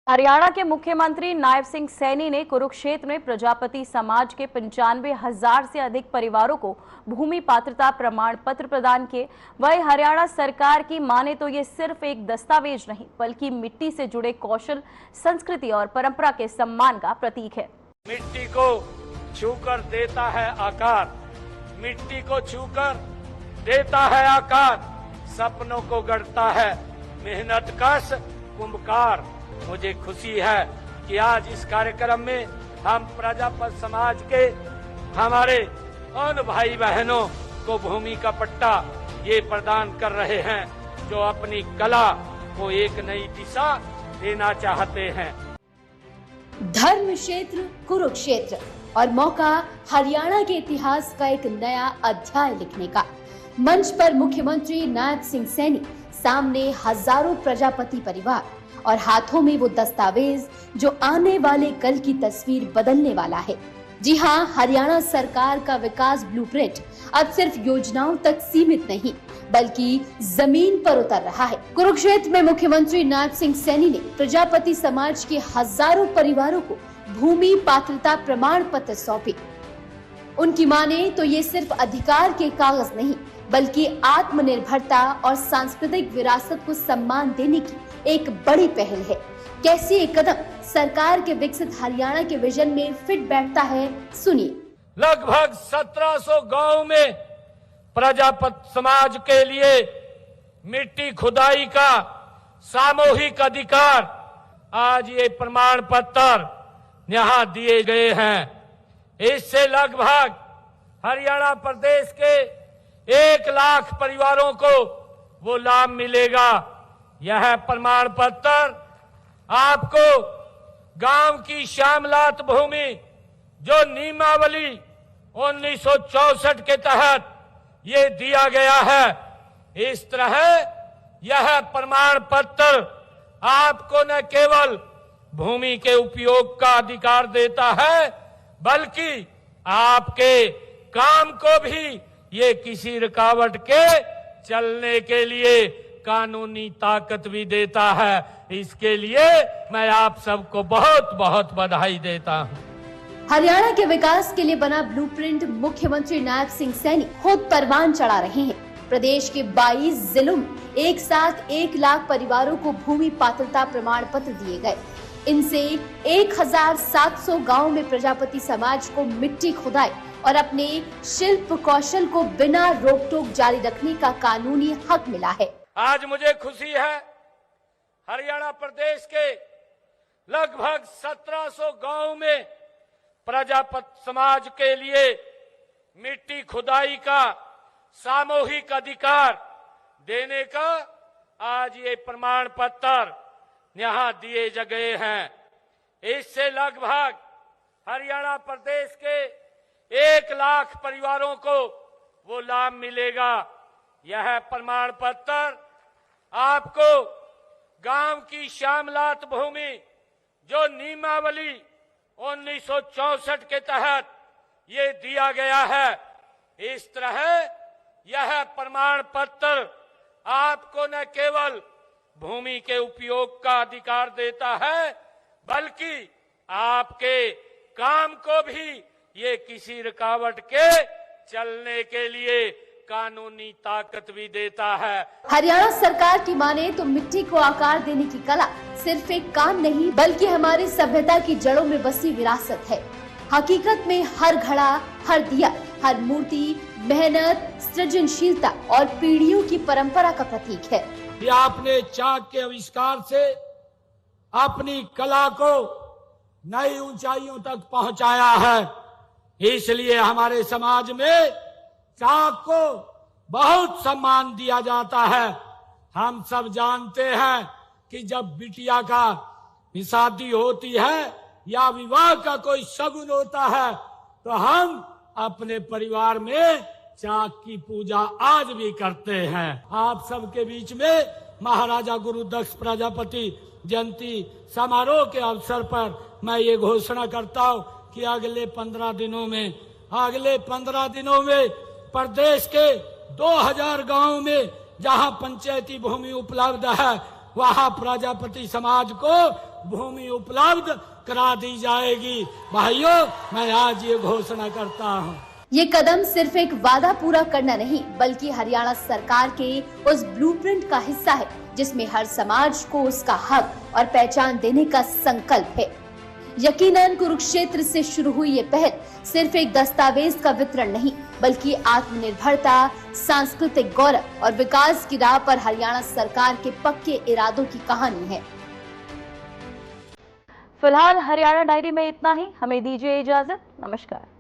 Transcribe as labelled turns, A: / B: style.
A: हरियाणा के मुख्यमंत्री नायब सिंह सैनी ने कुरुक्षेत्र में प्रजापति समाज के 95,000 से अधिक परिवारों को भूमि पात्रता प्रमाण पत्र प्रदान किए। वहीं हरियाणा सरकार की माने तो ये सिर्फ एक दस्तावेज नहीं बल्कि मिट्टी से जुड़े कौशल, संस्कृति और परंपरा के सम्मान का प्रतीक है।
B: मिट्टी को छूकर देता है आकार, मिट्टी को छूकर देता है आकार, सपनों को गढ़ता है मेहनत कश कुंभकार। मुझे खुशी है कि आज इस कार्यक्रम में हम प्रजापति समाज के हमारे उन भाई बहनों को भूमि का पट्टा ये प्रदान कर रहे हैं जो अपनी कला को एक नई दिशा देना चाहते हैं।
C: धर्म क्षेत्र कुरुक्षेत्र और मौका हरियाणा के इतिहास का एक नया अध्याय लिखने का। मंच पर मुख्यमंत्री नायब सिंह सैनी, सामने हजारों प्रजापति परिवार और हाथों में वो दस्तावेज जो आने वाले कल की तस्वीर बदलने वाला है। जी हाँ, हरियाणा सरकार का विकास ब्लूप्रिंट अब सिर्फ योजनाओं तक सीमित नहीं बल्कि जमीन पर उतर रहा है। कुरुक्षेत्र में मुख्यमंत्री नायब सिंह सैनी ने प्रजापति समाज के हजारों परिवारों को भूमि पात्रता प्रमाण पत्र सौंपे। उनकी माने तो ये सिर्फ अधिकार के कागज नहीं बल्कि आत्मनिर्भरता और सांस्कृतिक विरासत को सम्मान देने की एक बड़ी पहल है। कैसे ये कदम सरकार के विकसित हरियाणा के विजन में फिट बैठता है, सुनिए।
B: लगभग 1700 गांव में प्रजापति समाज के लिए मिट्टी खुदाई का सामूहिक अधिकार आज ये प्रमाण पत्र यहाँ दिए गए हैं। इससे लगभग हरियाणा प्रदेश के 1 लाख परिवारों को वो लाभ मिलेगा। यह प्रमाण पत्र आपको गांव की श्यामलात भूमि जो नियमावली 1964 के तहत ये दिया गया है, इस तरह यह प्रमाण पत्र आपको न केवल भूमि के उपयोग का अधिकार देता है बल्कि आपके काम को भी ये किसी रुकावट के चलने के लिए कानूनी ताकत भी देता है। इसके लिए मैं आप सबको बहुत बहुत बधाई देता हूं।
C: हरियाणा के विकास के लिए बना ब्लूप्रिंट मुख्यमंत्री नायब सिंह सैनी खुद परवान चढ़ा रहे हैं। प्रदेश के 22 जिलों में एक साथ 1 लाख परिवारों को भूमि पात्रता प्रमाण पत्र दिए गए। इनसे 1700 गाँव में प्रजापति समाज को मिट्टी खुदाई और अपने शिल्प कौशल को बिना रोक टोक जारी रखने का कानूनी हक मिला है।
B: आज मुझे खुशी है हरियाणा प्रदेश के लगभग 1700 गांव में प्रजापति समाज के लिए मिट्टी खुदाई का सामूहिक अधिकार देने का आज ये प्रमाण पत्र यहाँ दिए गए हैं। इससे लगभग हरियाणा प्रदेश के 1 लाख परिवारों को वो लाभ मिलेगा। यह प्रमाण पत्र आपको गांव की श्यामलात भूमि जो नियमावली 1964 के तहत ये दिया गया है, इस तरह यह प्रमाण पत्र आपको न केवल भूमि के उपयोग का अधिकार देता है बल्कि आपके काम को भी ये किसी रुकावट के चलने के लिए कानूनी ताकत भी देता है।
C: हरियाणा सरकार की माने तो मिट्टी को आकार देने की कला सिर्फ एक काम नहीं बल्कि हमारी सभ्यता की जड़ों में बसी विरासत है। हकीकत में हर घड़ा, हर दिया, हर मूर्ति मेहनत, सृजनशीलता और पीढ़ियों की परंपरा का प्रतीक है।
B: कि आपने चाक के आविष्कार से अपनी कला को नई ऊंचाइयों तक पहुंचाया है। इसलिए हमारे समाज में चाक को बहुत सम्मान दिया जाता है। हम सब जानते हैं कि जब बिटिया का शादी होती है या विवाह का कोई शगुन होता है तो हम अपने परिवार में चाक की पूजा आज भी करते हैं। आप सबके बीच में महाराजा गुरुदक्ष प्रजापति जयंती समारोह के अवसर पर मैं ये घोषणा करता हूँ कि अगले 15 दिनों में प्रदेश के 2000 गांवों में जहां पंचायती भूमि उपलब्ध है वहां प्रजापति समाज को भूमि उपलब्ध करा दी जाएगी। भाइयों, मैं आज ये घोषणा करता हूँ।
C: ये कदम सिर्फ एक वादा पूरा करना नहीं, बल्कि हरियाणा सरकार के उस ब्लूप्रिंट का हिस्सा है जिसमें हर समाज को उसका हक और पहचान देने का संकल्प है। यकीनन कुरुक्षेत्र से शुरू हुई ये पहल सिर्फ एक दस्तावेज का वितरण नहीं, बल्कि आत्मनिर्भरता, सांस्कृतिक गौरव और विकास की राह पर हरियाणा सरकार के पक्के इरादों की कहानी है।
A: फिलहाल हरियाणा डायरी में इतना ही। हमें दीजिए इजाजत। नमस्कार।